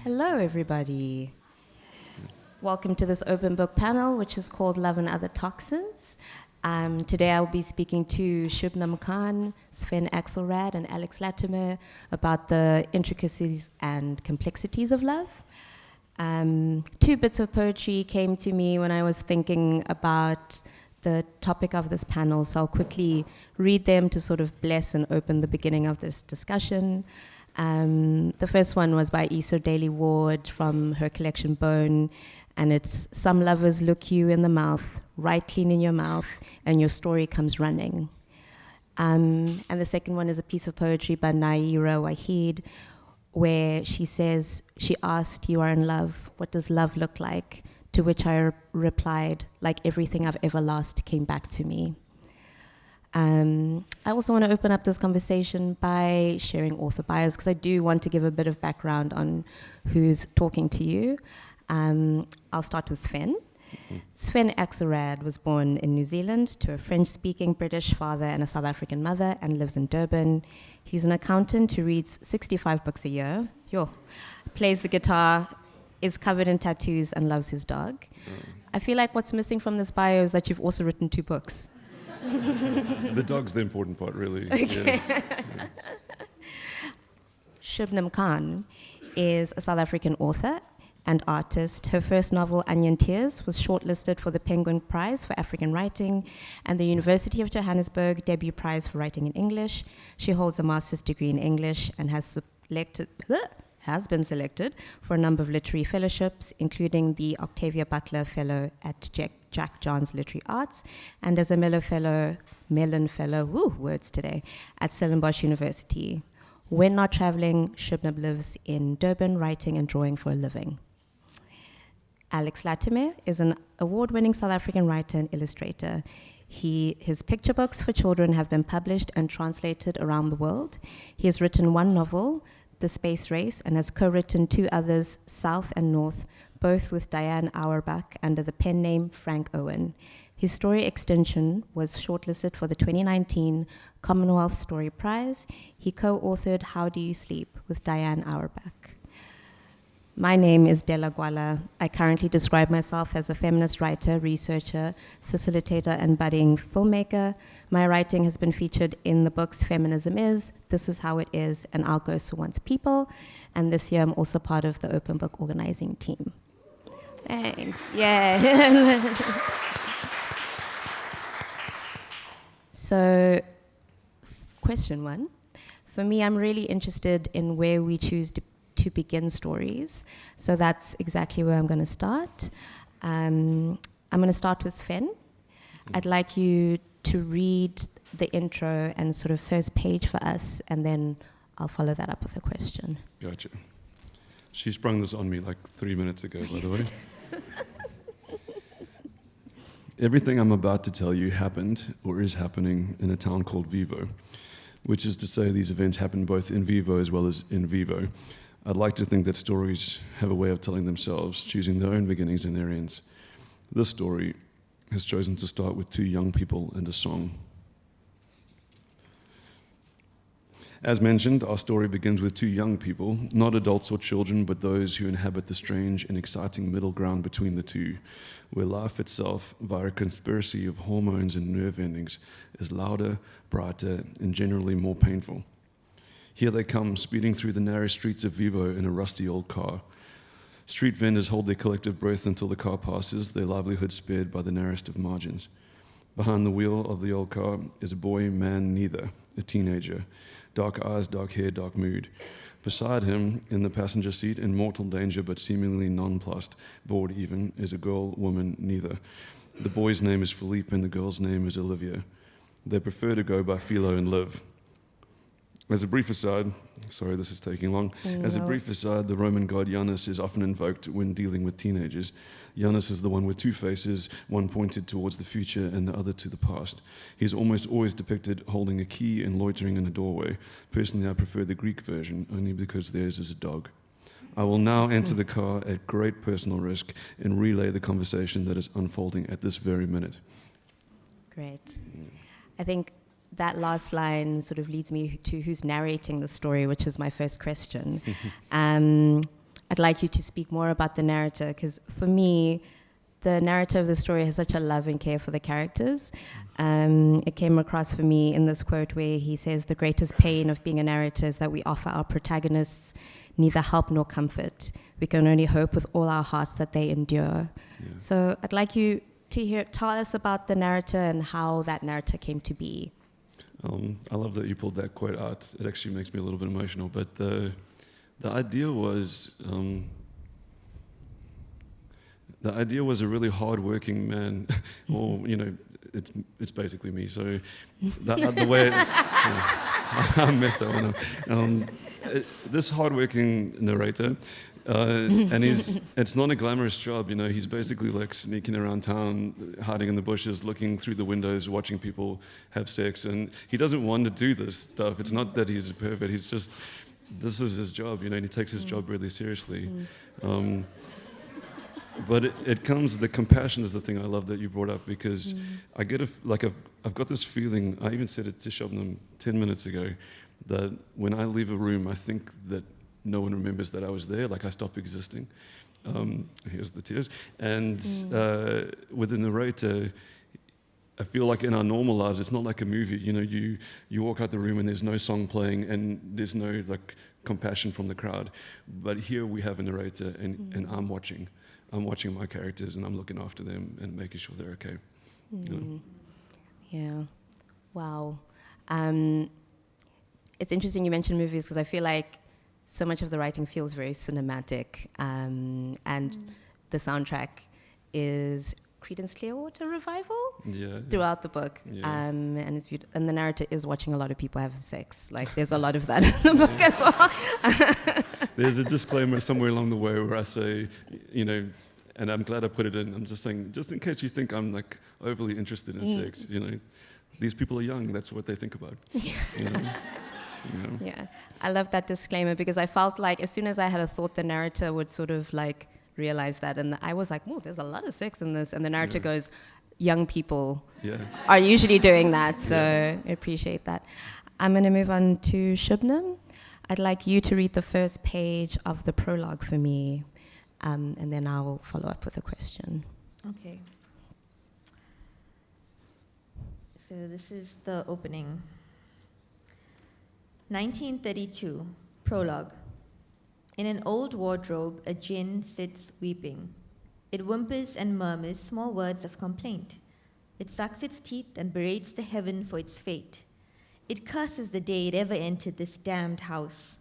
Hello, everybody. Welcome to this open book panel, which is called Love and Other Toxins. Today I'll be speaking to Shubnum Khan, Sven Axelrad, and Alex Latimer about the intricacies and complexities of love. Two bits of poetry came to me when I was thinking about the topic of this panel, so I'll quickly read them to sort of bless and open the beginning of this discussion. The first one was by Dela Gwala from her collection Bone, and it's "Some lovers look you in the mouth, right clean in your mouth, and your story comes running." And the second one is a piece of poetry by Naira Wahid, where she says, she asked, "You are in love, what does love look like?" To which I replied, "Like everything I've ever lost came back to me." I also want to open up this conversation by sharing author bios, because I do want to give a bit of background on who's talking to you. I'll start with Sven. Sven Axelrad was born in New Zealand to a French-speaking British father and a South African mother, and lives in Durban. He's an accountant who reads 65 books a year, plays the guitar, is covered in tattoos, and loves his dog. I feel like what's missing from this bio is that you've also written 2 books. The dog's the important part, really. Okay. Yeah. Shubnum Khan is a South African author and artist. Her first novel, Onion Tears, was shortlisted for the Penguin Prize for African Writing and the University of Johannesburg Debut Prize for Writing in English. She holds a master's degree in English and has been selected for a number of literary fellowships, including the Octavia Butler Fellow at Jack Johns Literary Arts, and as a Mellon Fellow, words today, at Stellenbosch University. When not traveling, Shubnum lives in Durban, writing and drawing for a living. Alex Latimer is an award-winning South African writer and illustrator. His picture books for children have been published and translated around the world. He has written 1 novel, The Space Race, and has co-written 2 others, South and North, both with Diane Auerbach under the pen name Frank Owen. His story Extinction was shortlisted for the 2019 Commonwealth Story Prize. He co-authored How Do You Sleep with Diane Auerbach. My name is Dela Gwala. I currently describe myself as a feminist writer, researcher, facilitator, and budding filmmaker. My writing has been featured in the books Feminism Is, This Is How It Is, and Our Ghosts Who Wants People. And this year I'm also part of the Open Book organizing team. Thanks. Yeah. So, question 1. For me, I'm really interested in where we choose to begin stories. So that's exactly where I'm going to start. I'm going to start with Sven. I'd like you to read the intro and sort of first page for us, and then I'll follow that up with a question. Gotcha. She sprung this on me like 3 minutes ago, by the way. Everything I'm about to tell you happened or is happening in a town called Vivo, which is to say these events happen both in vivo as well as in vivo. I'd like to think that stories have a way of telling themselves, choosing their own beginnings and their ends. This story has chosen to start with 2 young people and a song. As mentioned, our story begins with 2 young people, not adults or children, but those who inhabit the strange and exciting middle ground between the 2, where life itself, via a conspiracy of hormones and nerve endings, is louder, brighter, and generally more painful. Here they come, speeding through the narrow streets of Vivo in a rusty old car. Street vendors hold their collective breath until the car passes, their livelihood spared by the narrowest of margins. Behind the wheel of the old car is a boy, man, neither, a teenager. Dark eyes, dark hair, dark mood. Beside him, in the passenger seat, in mortal danger but seemingly nonplussed, bored even, is a girl, woman, neither. The boy's name is Philippe and the girl's name is Olivia. They prefer to go by Philo and Liv. As a brief aside, sorry this is taking long. No. As a brief aside, the Roman god Janus is often invoked when dealing with teenagers. Janus is the one with 2 faces, one pointed towards the future and the other to the past. He's almost always depicted holding a key and loitering in a doorway. Personally, I prefer the Greek version, only because theirs is a dog. I will now enter the car at great personal risk and relay the conversation that is unfolding at this very minute. Great. I think that last line sort of leads me to who's narrating the story, which is my first question. I'd like you to speak more about the narrator, because for me, the narrator of the story has such a love and care for the characters. It came across for me in this quote where he says, "The greatest pain of being a narrator is that we offer our protagonists neither help nor comfort. We can only hope with all our hearts that they endure." Yeah. So I'd like you to tell us about the narrator and how that narrator came to be. I love that you pulled that quote out. It actually makes me a little bit emotional. But the idea was a really hard-working man, or it's basically me. So the way I messed that one up. This hard-working narrator, and it's not a glamorous job. He's basically like sneaking around town, hiding in the bushes, looking through the windows, watching people have sex, and he doesn't want to do this stuff. It's not that he's a pervert. He's just, this is his job. And he takes his job really seriously. But it comes, the compassion is the thing I love that you brought up, because I get I've got this feeling, I even said it to Shubnum 10 minutes ago, that when I leave a room, I think that no one remembers that I was there, like I stop existing. Here's the tears. And with the narrator, I feel like in our normal lives, it's not like a movie. You walk out the room and there's no song playing and there's no like compassion from the crowd. But here we have a narrator, and I'm watching my characters, and I'm looking after them and making sure they're okay. Yeah. Wow. It's interesting you mentioned movies, because I feel like so much of the writing feels very cinematic, and the soundtrack is Creedence Clearwater Revival throughout the book. And it's beautiful. And the narrator is watching a lot of people have sex. Like, there's a lot of that in the book as well. There's a disclaimer somewhere along the way where I say, and I'm glad I put it in. I'm just saying, just in case you think I'm like overly interested in sex, these people are young. That's what they think about. Yeah, I love that disclaimer, because I felt like as soon as I had a thought, the narrator would sort of like realize that, and I was like, "Oh, there's a lot of sex in this," and the narrator goes, "Young people are usually doing that," so I appreciate that. I'm going to move on to Shubnum. I'd like you to read the first page of the prologue for me, and then I'll follow up with a question. Okay. So this is the opening. 1932, prologue. In an old wardrobe, a jinn sits weeping. It whimpers and murmurs small words of complaint. It sucks its teeth and berates the heaven for its fate. It curses the day it ever entered this damned house.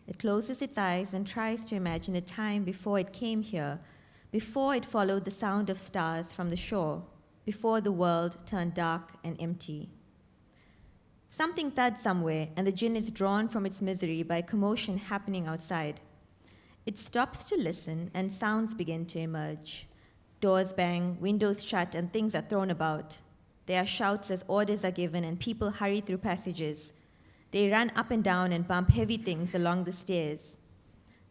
It closes its eyes and tries to imagine a time before it came here, before it followed the sound of stars from the shore, before the world turned dark and empty. Something thuds somewhere, and the jinn is drawn from its misery by commotion happening outside. It stops to listen, and sounds begin to emerge. Doors bang, windows shut, and things are thrown about. There are shouts as orders are given, and people hurry through passages. They run up and down and bump heavy things along the stairs.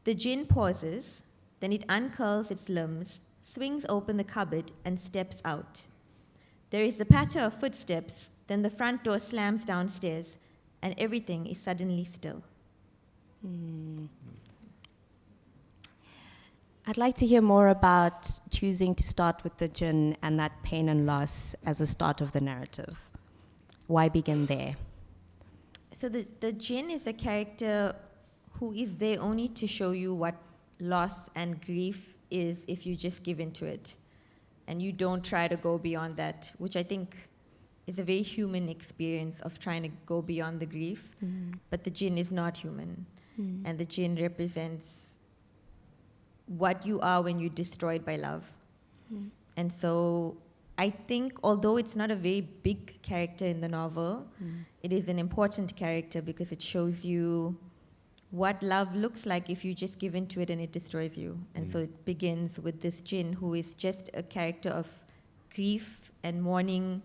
The jinn pauses, then it uncurls its limbs, swings open the cupboard, and steps out. There is the patter of footsteps, then the front door slams downstairs, and everything is suddenly still. I'd like to hear more about choosing to start with the jinn and that pain and loss as a start of the narrative. Why begin there? So the jinn is a character who is there only to show you what loss and grief is if you just give into it. And you don't try to go beyond that, which I think is a very human experience of trying to go beyond the grief. But the jinn is not human. And the jinn represents what you are when you're destroyed by love. And so I think, although it's not a very big character in the novel, it is an important character because it shows you what love looks like if you just give into it and it destroys you. And so it begins with this jinn who is just a character of grief and mourning,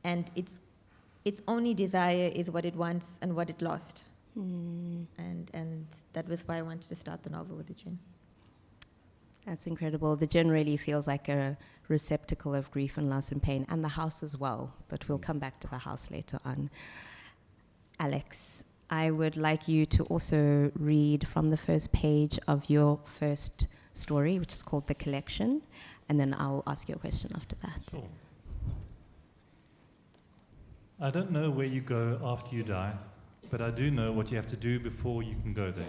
and its only desire is what it wants and what it lost. And that was why I wanted to start the novel with the jinn. That's incredible. The jinn really feels like a receptacle of grief and loss and pain, and the house as well, but we'll come back to the house later on. Alex, I would like you to also read from the first page of your first story, which is called The Collection, and then I'll ask you a question after that. Sure. I don't know where you go after you die, but I do know what you have to do before you can go there.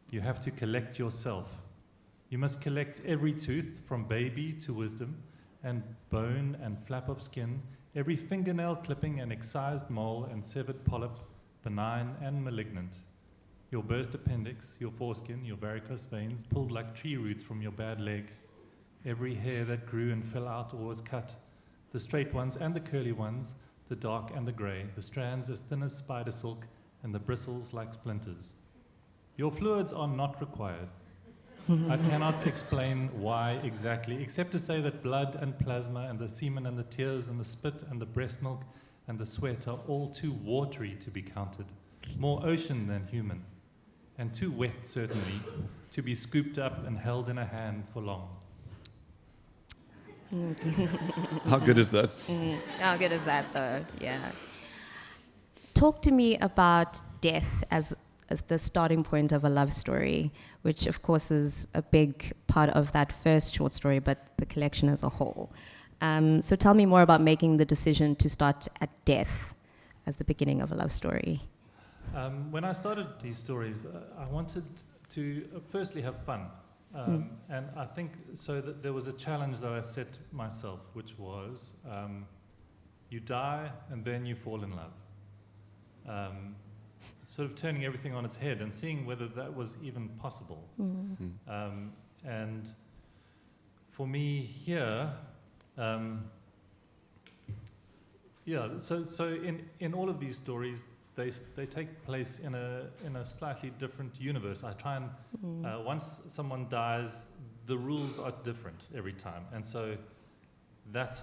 You have to collect yourself. You must collect every tooth from baby to wisdom, and bone and flap of skin, every fingernail clipping and excised mole and severed polyp, benign and malignant. Your burst appendix, your foreskin, your varicose veins, pulled like tree roots from your bad leg. Every hair that grew and fell out or was cut. The straight ones and the curly ones, the dark and the grey, the strands as thin as spider silk, and the bristles like splinters. Your fluids are not required. I cannot explain why exactly, except to say that blood and plasma and the semen and the tears and the spit and the breast milk and the sweat are all too watery to be counted, more ocean than human, and too wet, certainly, to be scooped up and held in a hand for long. How good is that? How good is that, though? Yeah. Talk to me about death as the starting point of a love story, which of course is a big part of that first short story, but the collection as a whole. So tell me more about making the decision to start at death as the beginning of a love story. When I started these stories, I wanted to firstly have fun. And I think so that there was a challenge that I set myself, which was you die and then you fall in love. Sort of turning everything on its head and seeing whether that was even possible. And for me here, so in all of these stories, they take place in a slightly different universe. I try and once someone dies, the rules are different every time, and so that's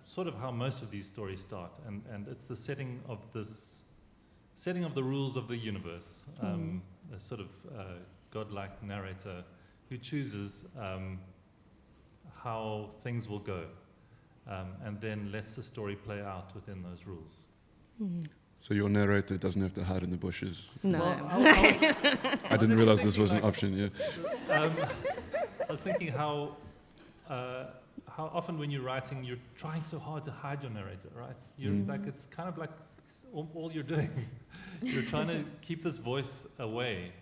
sort of how most of these stories start, and it's the setting of the rules of the universe. A sort of godlike narrator who chooses how things will go, and then lets the story play out within those rules. So your narrator doesn't have to hide in the bushes. No. Well, I didn't realize this was an option, yeah. I was thinking how often when you're writing, you're trying so hard to hide your narrator, right? You're like, it's kind of like all you're doing. You're trying to keep this voice away,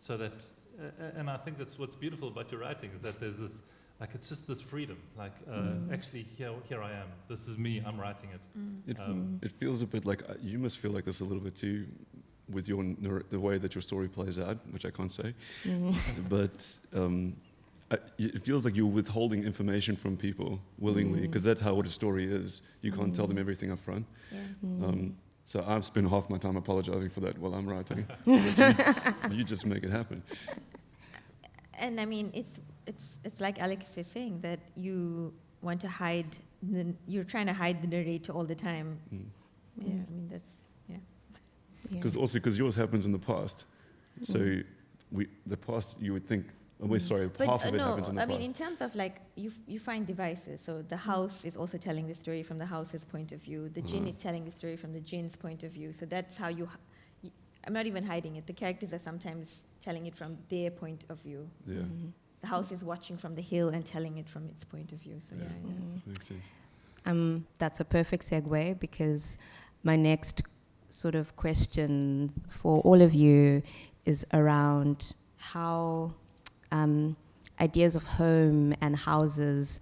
so that, and I think that's what's beautiful about your writing, is that there's this, like, it's just this freedom, like, actually, here I am, this is me, I'm writing it. It feels a bit like, you must feel like this a little bit too, with the way that your story plays out, which I can't say, but it feels like you're withholding information from people willingly, because that's how what a story is. You can't tell them everything up front. So I've spent half my time apologizing for that while I'm writing. You just make it happen. And I mean, it's like Alex is saying, that you want to hide, you're trying to hide the narrator all the time. Yeah, I mean, that's, Because yours happens in the past. So the past, you would think, half of it happens in the past. I mean, in terms of, like, you find devices. So the house is also telling the story from the house's point of view. The djinn is telling the story from the djinn's point of view. So that's how I'm not even hiding it. The characters are sometimes telling it from their point of view. Yeah. The house is watching from the hill and telling it from its point of view. So Makes sense. That's a perfect segue, because my next sort of question for all of you is around how ideas of home and houses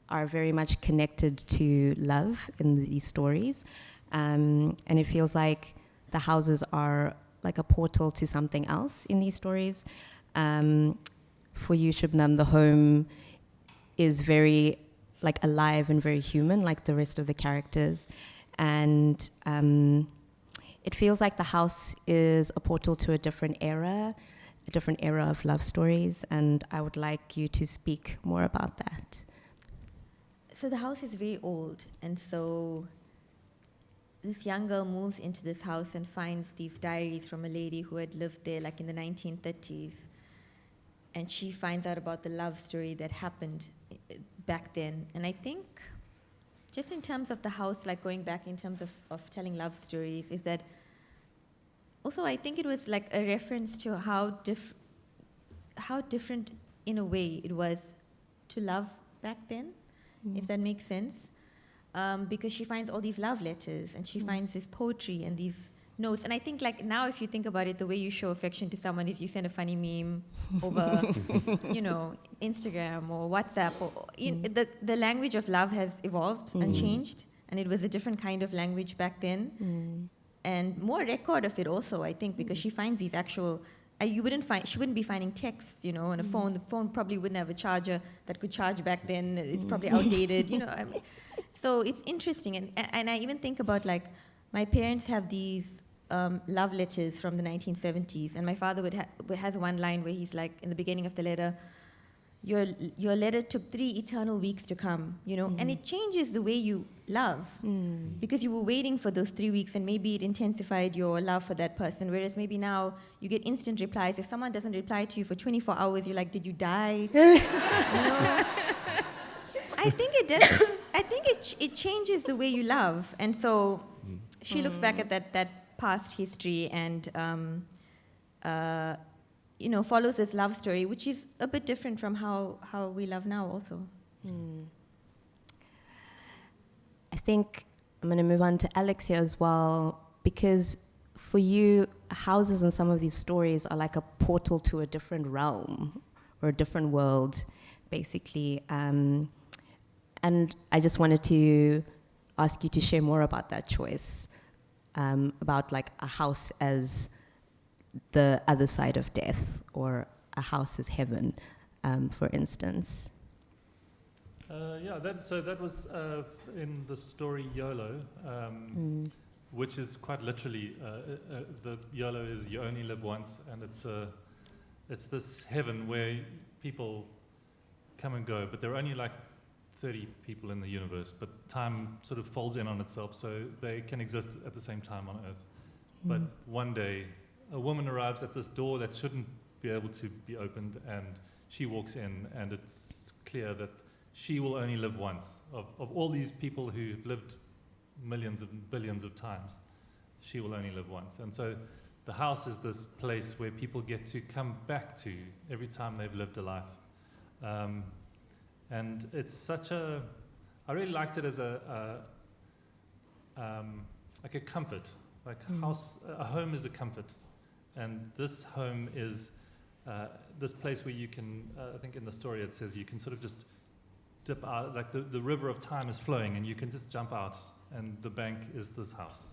are very much connected to love in these stories. And it feels like the houses are like a portal to something else in these stories. For you, Shubnum, the home is very like alive and very human, like the rest of the characters. And it feels like the house is a portal to a different era of love stories, and I would like you to speak more about that. So the house is very old, and so this young girl moves into this house and finds these diaries from a lady who had lived there like in the 1930s, and she finds out about the love story that happened back then. And I think just in terms of the house, like going back in terms of telling love stories, is that also, I think it was like a reference to how different, in a way, it was to love back then, if that makes sense. Because she finds all these love letters, and she finds this poetry and these notes. And I think, like, now if you think about it, the way you show affection to someone is you send a funny meme over, Instagram or WhatsApp. Or the language of love has evolved and changed, and it was a different kind of language back then. And more record of it also, I think, because she finds these actual... she wouldn't be finding texts, on a phone. The phone probably wouldn't have a charger that could charge back then. It's probably outdated, I mean. So it's interesting. And I even think about, like, my parents have these love letters from the 1970s. And my father has one line where he's like, in the beginning of the letter, your letter took 3 eternal weeks to come, and it changes the way you love, because you were waiting for those 3 weeks, and maybe it intensified your love for that person, whereas maybe now you get instant replies. If someone doesn't reply to you for 24 hours, you're like, did you die? I think it does. I think it changes the way you love, and so she looks back at that past history and follows this love story, which is a bit different from how we love now also. I think I'm going to move on to Alex here as well, because for you, houses in some of these stories are like a portal to a different realm or a different world, basically. And I just wanted to ask you to share more about that choice, about like a house as the other side of death, or a house as heaven, for instance. That was in the story YOLO, which is quite literally, the YOLO is you only live once, and it's this heaven where people come and go, but there are only like 30 people in the universe, but time sort of folds in on itself, so they can exist at the same time on Earth. But one day, a woman arrives at this door that shouldn't be able to be opened, and she walks in, and it's clear that she will only live once. Of all these people who've lived millions and billions of times, she will only live once. And so the house is this place where people get to come back to every time they've lived a life. And it's such a... I really liked it as like a comfort. Like a home is a comfort. And this home is this place where you can, I think in the story it says you can sort of just dip out, like the river of time is flowing and you can just jump out, and the bank is this house.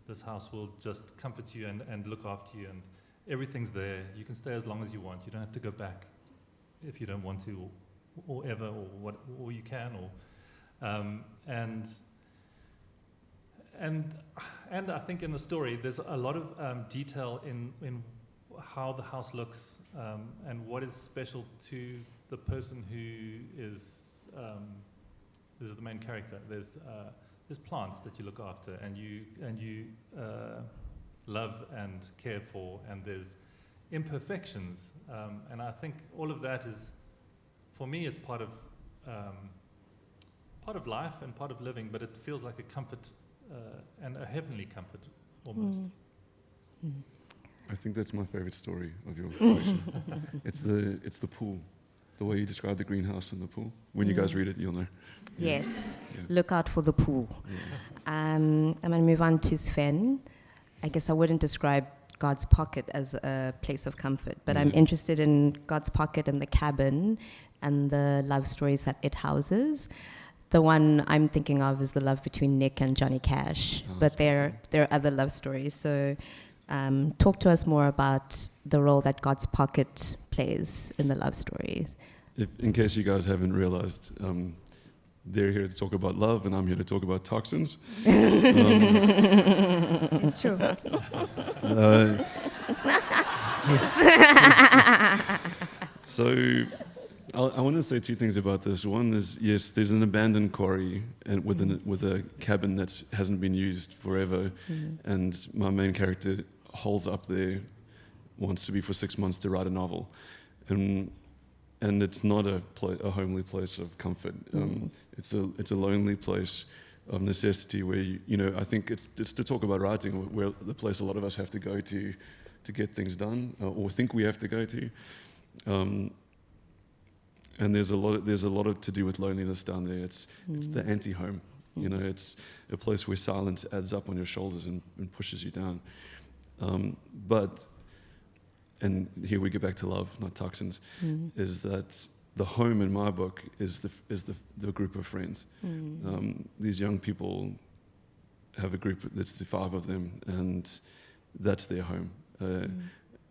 This house will just comfort you and look after you, and everything's there. You can stay as long as you want. You don't have to go back if you don't want to, or ever, or you can, and I think in the story there's a lot of detail in how the house looks, and what is special to the person who is the main character. There's plants that you look after and you love and care for, and there's imperfections, and I think all of that is, for me, it's part of life and part of living, but it feels like a comfort, and a heavenly comfort almost. I think that's my favorite story of your collection. It's the pool, the way you describe the greenhouse and the pool. When you guys read it, you'll know. Yes, look out for the pool. I'm going to move on to Sven. I guess I wouldn't describe God's Pocket as a place of comfort, but I'm interested in God's Pocket and the cabin and the love stories that it houses. The one I'm thinking of is the love between Nick and Johnny Cash, but there are other love stories. So talk to us more about the role that God's Pocket plays in the love stories. In case you guys haven't realized, they're here to talk about love, and I'm here to talk about toxins. It's true. So I want to say two things about this. One is, yes, there's an abandoned quarry and with a cabin that hasn't been used forever, and my main character holes up there, wants to be for 6 months to write a novel, and it's not a homely place of comfort. It's a lonely place necessity where, I think it's to talk about writing, where the place a lot of us have to go to get things done, or think we have to go to. And there's a lot of to do with loneliness down there. It's the anti-home. It's a place where silence adds up on your shoulders and pushes you down. And here we get back to love, not toxins, is that the home in my book is the group of friends. These young people have a group that's the 5 of them, and that's their home.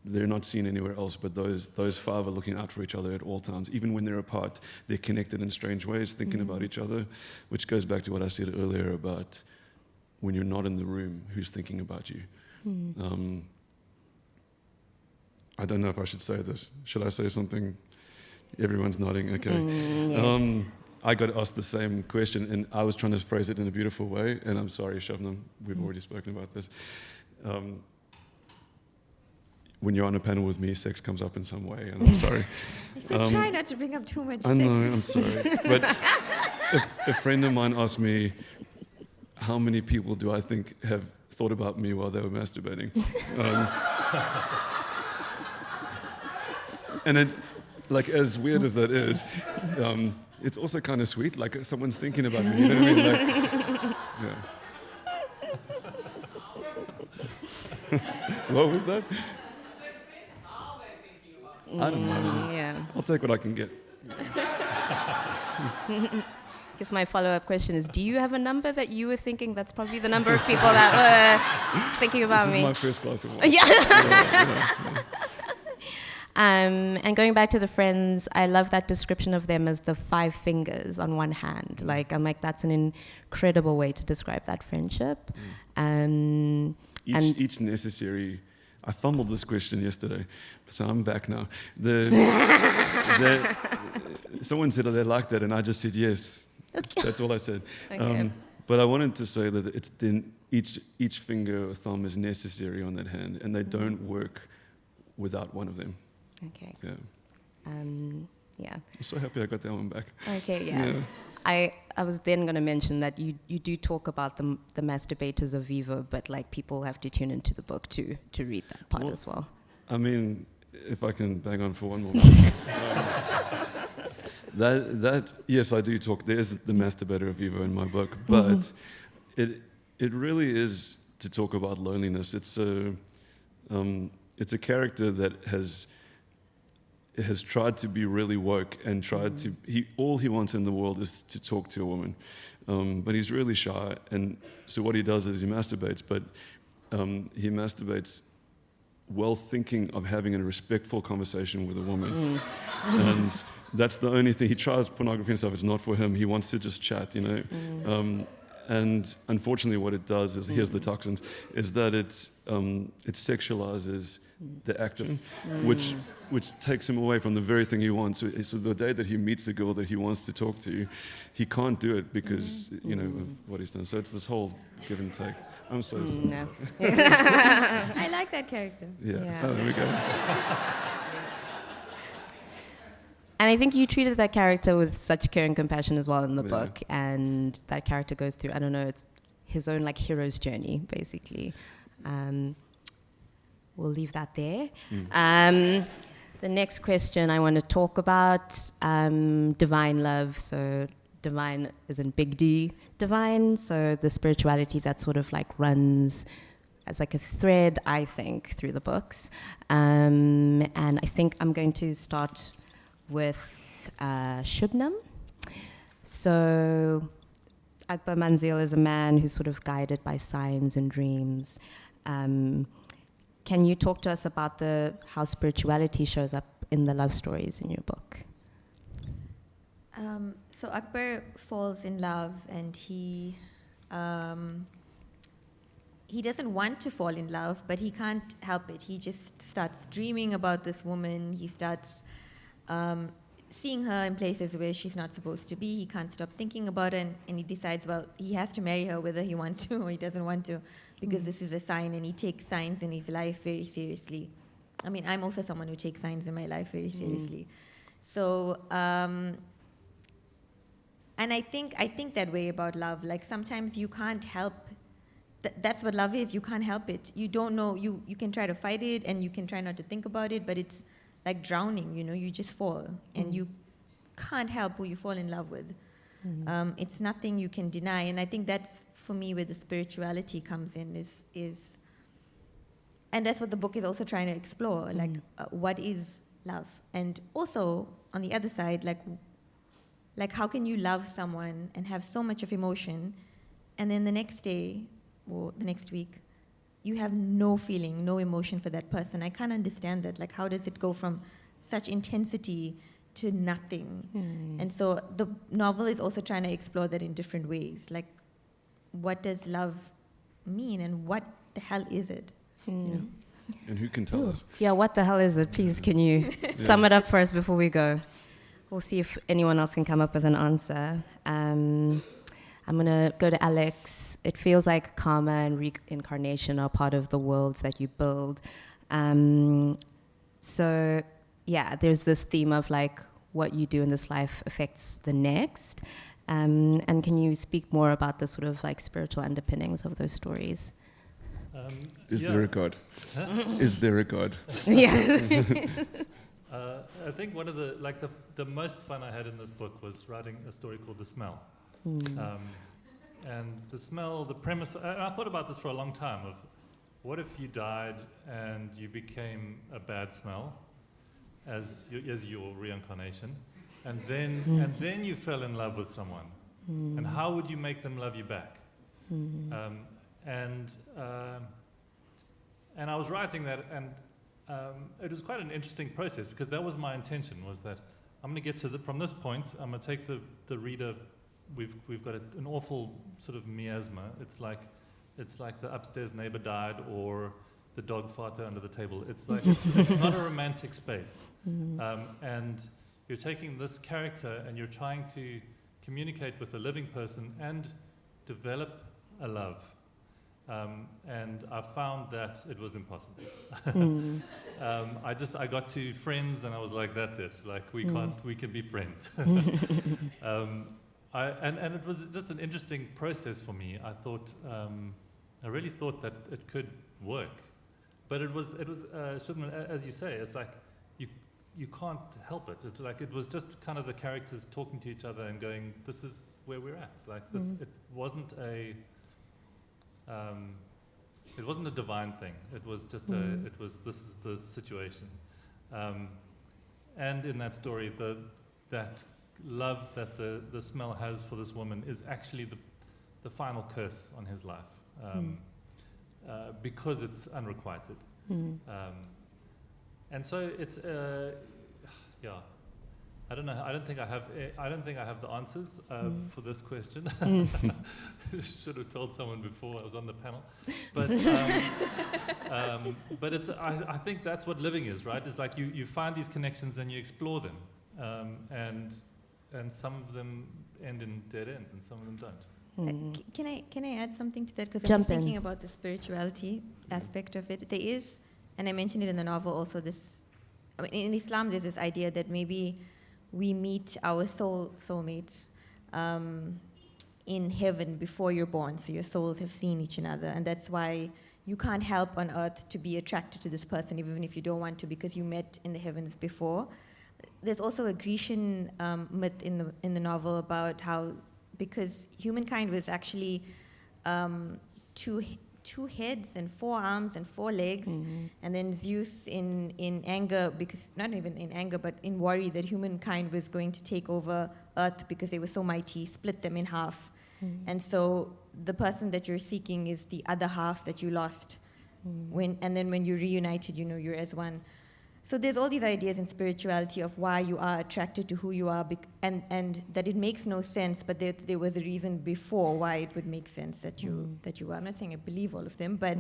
They're not seen anywhere else, but those 5 are looking out for each other at all times. Even when they're apart, they're connected in strange ways, thinking about each other, which goes back to what I said earlier about when you're not in the room, who's thinking about you. I don't know if I should say this. Should I say something? Everyone's nodding. Okay. Yes. I got asked the same question, and I was trying to phrase it in a beautiful way. And I'm sorry, Shubnum, we've already spoken about this. When you're on a panel with me, sex comes up in some way, and I'm sorry. I said, try not to bring up too much I sex. know, I'm sorry. But a friend of mine asked me, how many people do I think have thought about me while they were masturbating? And it, like, as weird as that is, it's also kind of sweet, like someone's thinking about me, you know what I mean? Like, yeah. So what was that? I don't know. Yeah. I'll take what I can get. Guess my follow-up question is, do you have a number that you were thinking that's probably the number of people that were thinking about This me? is my first glass of wine. Yeah. Yeah. And going back to the friends, I love that description of them as the 5 fingers on one hand. Like, I'm like, that's an incredible way to describe that friendship. Each necessary. I fumbled this question yesterday, so I'm back now. Someone said they liked that, and I just said yes. Okay. That's all I said. Okay. But I wanted to say that it's then each finger or thumb is necessary on that hand, and they don't work without one of them. Okay. Yeah. Yeah. I'm so happy I got that one back. Okay, yeah. I was then going to mention that you do talk about the masturbators of Vivo, but like people have to tune into the book to read that part as well. I mean, if I can bang on for one more minute. That yes, I do talk. There's the masturbator of Vivo in my book, but it really is to talk about loneliness. It's a character that has tried to be really woke and tried to. All he wants in the world is to talk to a woman, but he's really shy. And so what he does is he masturbates, but he masturbates while thinking of having a respectful conversation with a woman, and that's the only thing. He tries pornography and stuff. It's not for him. He wants to just chat, you know. And unfortunately, what it does is, here's the toxins, is that it sexualizes the actor, which takes him away from the very thing he wants. So the day that he meets the girl that he wants to talk to, he can't do it because of what he's done. So it's this whole give and take. I'm so sorry. No. I like that character. Yeah. Oh, there we go. And I think you treated that character with such care and compassion as well in the book. And that character goes through, I don't know, it's his own like hero's journey, basically. We'll leave that there. The next question I want to talk about, divine love. So divine is in big D, divine. So the spirituality that sort of like runs as like a thread, I think, through the books. And I think I'm going to start with Shubnum. So Akbar Manzil is a man who's sort of guided by signs and dreams. Can you talk to us about how spirituality shows up in the love stories in your book? So Akbar falls in love, and he doesn't want to fall in love, but he can't help it. He just starts dreaming about this woman. He starts seeing her in places where she's not supposed to be. He can't stop thinking about her, and he decides, well, he has to marry her whether he wants to or he doesn't want to, because this is a sign, and he takes signs in his life very seriously. I mean, I'm also someone who takes signs in my life very seriously. So, And I think that way about love. Like sometimes you can't help. That's what love is. You can't help it. You don't know. You can try to fight it, and you can try not to think about it, but it's like drowning. You know, you just fall, and you can't help who you fall in love with. It's nothing you can deny, and I think that's for me where the spirituality comes in. Is and that's what the book is also trying to explore. Like, what is love? And also on the other side, like how can you love someone and have so much of emotion, and then the next day or the next week, you have no feeling, no emotion for that person? I can't understand that. Like, how does it go from such intensity to nothing? And so the novel is also trying to explore that in different ways. Like, what does love mean, and what the hell is it? You know? And who can tell us? Yeah, what the hell is it? Please, can you sum it up for us before we go? We'll see if anyone else can come up with an answer. I'm going to go to Alex. It feels like karma and reincarnation are part of the worlds that you build. So, yeah, there's this theme of like what you do in this life affects the next. And can you speak more about the sort of like spiritual underpinnings of those stories? Is there a God? Huh? Is there a God? Yeah. I think one of the most fun I had in this book was writing a story called The Smell. And the smell, the premise, I thought about this for a long time of what if you died and you became a bad smell as your reincarnation, and then you fell in love with someone, and how would you make them love you back? And I was writing that, and it was quite an interesting process, because that was my intention, was that I'm going to get from this point, I'm going to take the reader. We've got an awful sort of miasma. It's like the upstairs neighbor died, or the dog farted under the table. It's like it's not a romantic space, and you're taking this character and you're trying to communicate with a living person and develop a love. And I found that it was impossible. I got to friends and I was like, that's it. Like we can be friends. And it was just an interesting process for me. I really thought that it could work, but it was Shubnum, as you say, it's like you can't help it. It's like it was just kind of the characters talking to each other and going, this is where we're at. Like this, it wasn't a divine thing. It was just this is the situation. And in that story, that love that the smell has for this woman is actually the final curse on his life, because it's unrequited. And so it's I don't know. I don't think I have the answers for this question. Should have told someone before I was on the panel. But it's. I think that's what living is, right? It's like you find these connections and you explore them, and some of them end in dead ends, and some of them don't. Can I add something to that? Because I'm Jump just in. thinking about the spirituality aspect of it. There is, and I mentioned it in the novel also, this, I mean, in Islam there's this idea that maybe we meet our soulmates in heaven before you're born, so your souls have seen each other, and that's why you can't help on earth to be attracted to this person, even if you don't want to, because you met in the heavens before. There's also a Grecian myth in the novel about how, because humankind was actually two heads and 4 arms and 4 legs, and then Zeus in anger, because not even in anger but in worry that humankind was going to take over earth because they were so mighty, split them in half. And so the person that you're seeking is the other half that you lost, and then when you're reunited, you're as one. So there's all these ideas in spirituality of why you are attracted to who you are, and that it makes no sense, but there was a reason before why it would make sense that you were. I'm not saying I believe all of them, but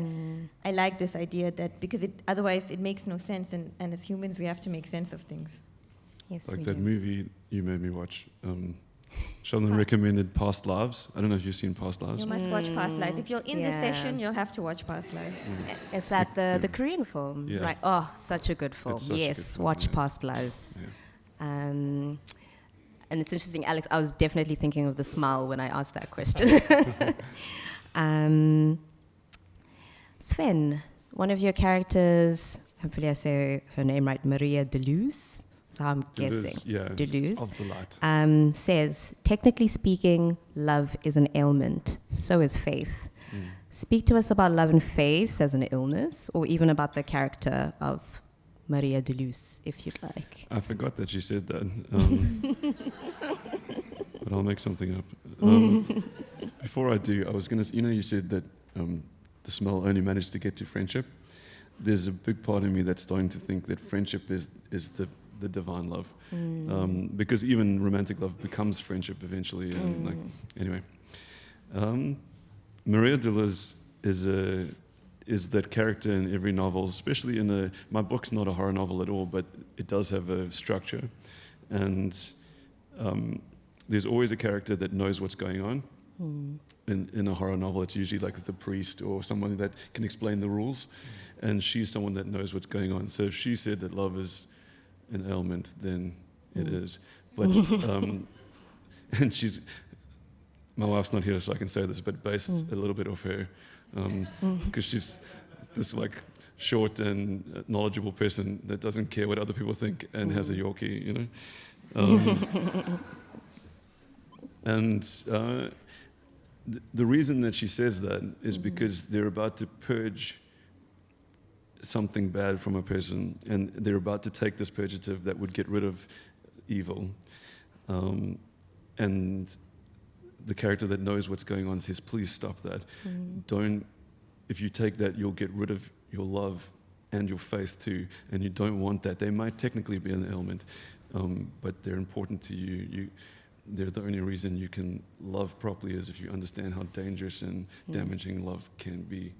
I like this idea that because otherwise it makes no sense, and as humans we have to make sense of things. Yes, Like we that do. movie you made me watch. Shubnum recommended Past Lives. I don't know if you've seen Past Lives. You must watch Past Lives. If you're in the Yeah. session, you'll have to watch Past Lives. Is that the Korean film? Yeah. Right. Oh, such a good film. It's such a Yes, good film, watch yeah. Past Lives. Yeah. And it's interesting, Alex, I was definitely thinking of the smile when I asked that question. Sven, one of your characters, hopefully I say her name right, Maria Deleuze, so I'm guessing. Yeah, Deleuze. of the light. Says, technically speaking, love is an ailment, so is faith. Speak to us about love and faith as an illness, or even about the character of Maria Deleuze, if you'd like. I forgot that you said that, but I'll make something up. Before I do, I was going to, you said that the smell only managed to get to friendship. There's a big part of me that's starting to think that friendship is the divine love, because even romantic love becomes friendship eventually. And anyway, Maria Deleuze is that character in every novel, especially in my book's not a horror novel at all, but it does have a structure, and there's always a character that knows what's going on. In a horror novel, it's usually like the priest or someone that can explain the rules, and she's someone that knows what's going on. So if she said that love is an ailment, then it is. But and my wife's not here, so I can say this, but based a little bit off her, because she's this like short and knowledgeable person that doesn't care what other people think and has a Yorkie, and the reason that she says that is because they're about to purge something bad from a person, and they're about to take this purgative that would get rid of evil, and the character that knows what's going on says, please stop that. If you take that, you'll get rid of your love and your faith too, and you don't want that. They might technically be an ailment, but they're important to you. They're the only reason you can love properly is if you understand how dangerous and damaging love can be.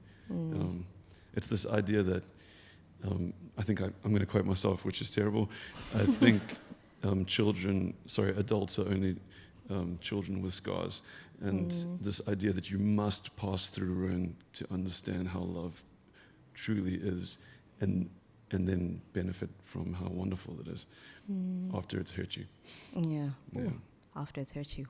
It's this idea that, I think I'm going to quote myself, which is terrible. I think adults are only children with scars. And this idea that you must pass through ruin to understand how love truly is, and then benefit from how wonderful it is after it's hurt you. Yeah. After it's hurt you.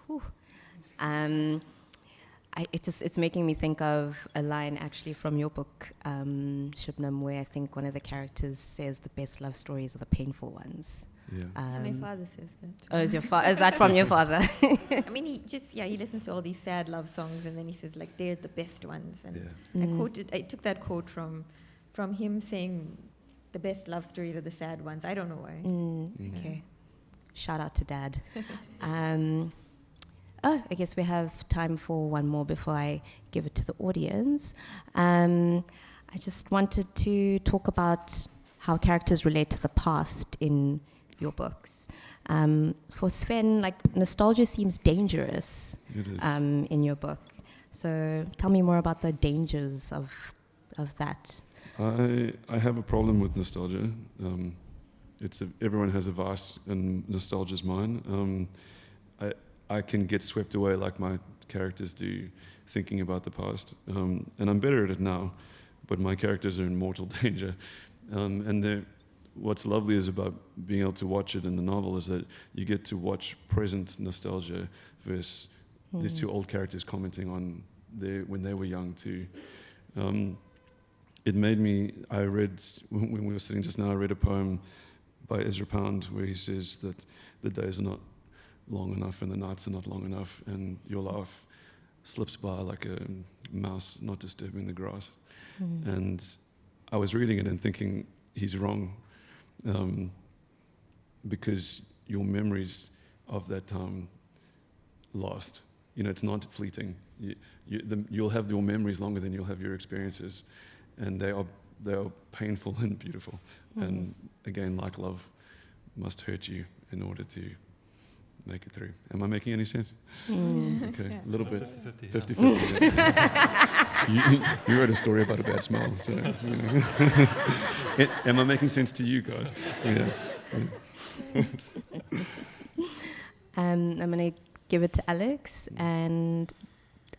It's making me think of a line actually from your book, Shubnum, where I think one of the characters says the best love stories are the painful ones. Yeah. My father says that. Oh, is that from your father? I mean, he listens to all these sad love songs, and then he says, like, they're the best ones. And I took that quote from him saying the best love stories are the sad ones. I don't know why. Okay. Shout out to Dad. I guess we have time for one more before I give it to the audience. I just wanted to talk about how characters relate to the past in your books. For Sven, nostalgia seems dangerous in your book. So tell me more about the dangers of that. I have a problem with nostalgia. Everyone has a vice, and nostalgia's mine. I can get swept away like my characters do, thinking about the past. And I'm better at it now, but my characters are in mortal danger. And what's lovely is about being able to watch it in the novel is that you get to watch present nostalgia versus these two old characters commenting on when they were young too. It made me, when we were sitting just now, I read a poem by Ezra Pound where he says that the days are not long enough and the nights are not long enough, and your life slips by like a mouse not disturbing the grass. And I was reading it and thinking he's wrong, because your memories of that time last. It's not fleeting. You'll have your memories longer than you'll have your experiences, and they are painful and beautiful. And again, like love, must hurt you in order to make it through. Am I making any sense? Okay, a little bit. 50-50. Yeah. you wrote a story about a bad smell, so am I making sense to you guys? Yeah. I'm going to give it to Alex, and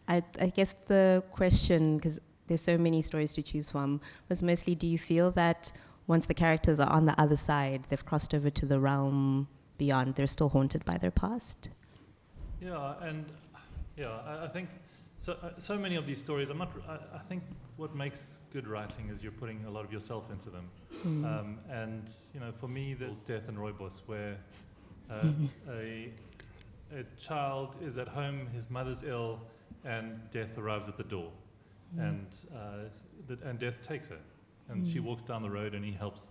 I guess the question, because there's so many stories to choose from, was mostly, do you feel that once the characters are on the other side, they've crossed over to the realm beyond, they're still haunted by their past. Yeah, and I think so many of these stories. I think what makes good writing is you're putting a lot of yourself into them. And for me, the Death and Rooibos, where a child is at home, his mother's ill, and death arrives at the door, and death takes her, and she walks down the road, and he helps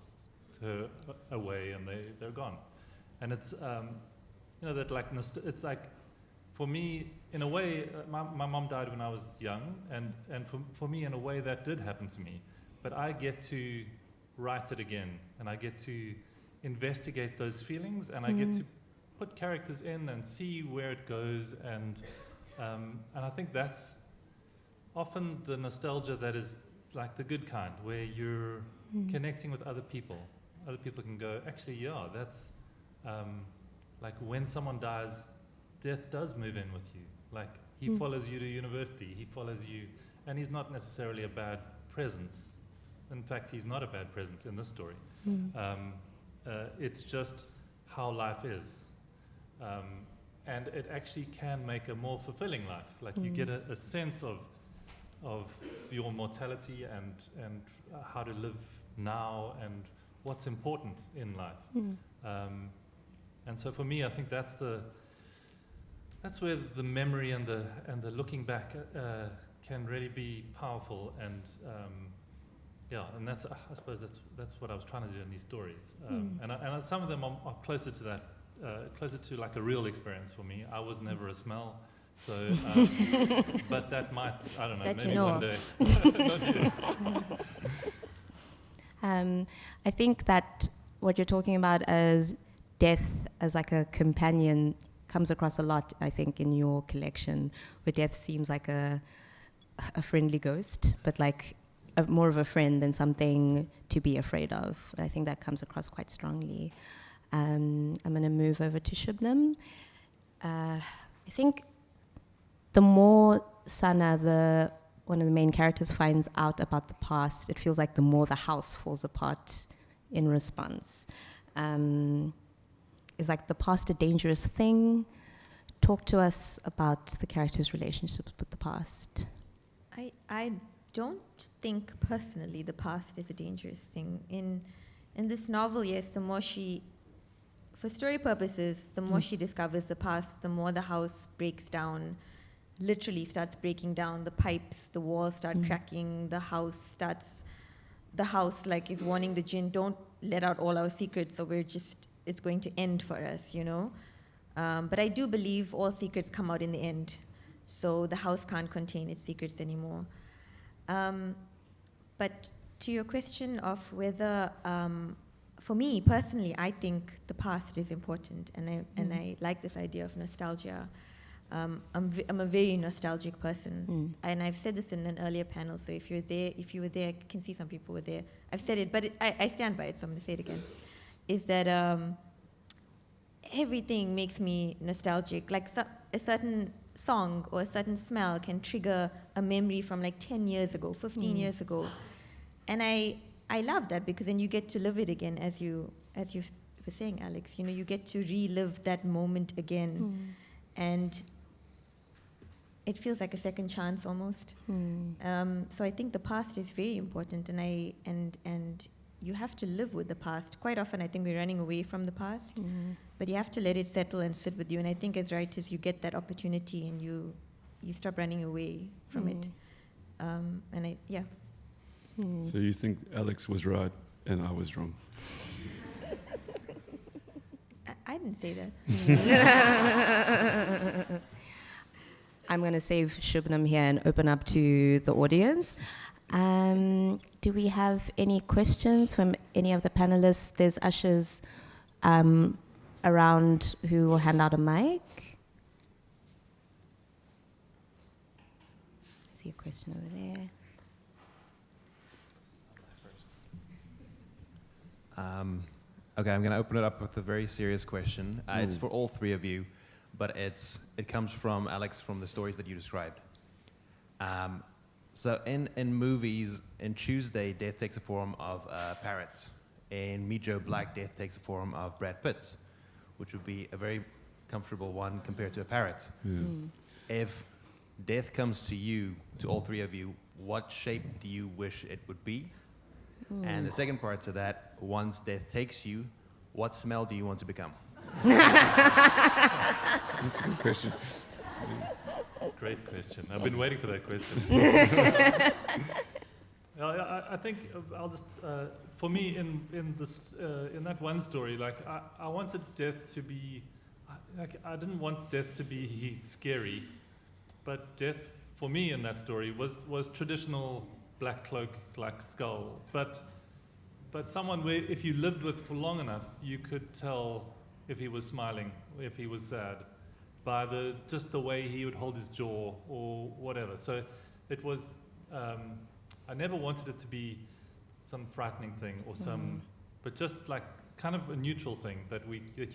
her away, and they're gone, and it's that like it's like, for me, in a way, my mom died when I was young, and for me, in a way, that did happen to me, but I get to write it again, and I get to investigate those feelings, and I get to put characters in and see where it goes, and I think that's often the nostalgia that is like the good kind, where you're connecting with other people. Other people can go, actually, yeah, that's like when someone dies, death does move in with you. Like he follows you to university, he follows you, and he's not necessarily a bad presence. In fact, he's not a bad presence in this story. It's just how life is. And it actually can make a more fulfilling life. Like you get a sense of your mortality and how to live now and what's important in life. And so for me, I think that's where the memory and the looking back can really be powerful. And and that's, I suppose that's what I was trying to do in these stories. And some of them are closer to that. Closer to like a real experience for me. I was never a smell, so but that might, I don't know, that maybe you know one of. day. I think that what you're talking about as death as like a companion comes across a lot, I think, in your collection, where death seems like a friendly ghost, but like more of a friend than something to be afraid of. I think that comes across quite strongly. I'm going to move over to Shubnum. I think the more Sana, one of the main characters, finds out about the past, it feels like the more the house falls apart in response. Is like the past a dangerous thing? Talk to us about the characters' relationships with the past. I don't think personally the past is a dangerous thing. In this novel, yes, the more for story purposes, the more she discovers the past, the more the house breaks down, literally starts breaking down. The pipes, the walls start cracking, the house like is warning the jinn, don't let out all our secrets or it's going to end for us, But I do believe all secrets come out in the end. So the house can't contain its secrets anymore. But to your question of whether, for me personally, I think the past is important, and I like this idea of nostalgia. I'm a very nostalgic person, and I've said this in an earlier panel. So if you were there, I can see some people were there. I've said it, but I stand by it, so I'm going to say it again. Is that everything makes me nostalgic. Like a certain song or a certain smell can trigger a memory from like 10 years ago, 15 years ago, and I love that, because then you get to live it again, as you were saying, Alex. You get to relive that moment again, and it feels like a second chance almost. So I think the past is very important, and you have to live with the past. Quite often, I think we're running away from the past, but you have to let it settle and sit with you. And I think as writers, you get that opportunity, and you stop running away from it. So you think Alex was right and I was wrong? I didn't say that. I'm going to save Shubnum here and open up to the audience. Do we have any questions from any of the panelists? There's ushers around who will hand out a mic. I see a question over there. Okay, I'm going to open it up with a very serious question. It's for all three of you, but it comes from Alex, from the stories that you described. So in movies, in Tuesday, death takes the form of a parrot. In Meet Joe Black, death takes the form of Brad Pitt. which would be a very comfortable one compared to a parrot. Yeah. If death comes to you, to all three of you, what shape do you wish it would be? And the second part to that, once death takes you, what smell do you want to become? That's a good question. Great question. I've been waiting for that question. I think I'll just, for me, in that one story, like I wanted death to be, I didn't want death to be scary, but death for me in that story was traditional black cloak, like skull, but someone where if you lived with for long enough, you could tell if he was smiling, if he was sad, by just the way he would hold his jaw or whatever. So it was, I never wanted it to be some frightening thing or some, but just like kind of a neutral thing that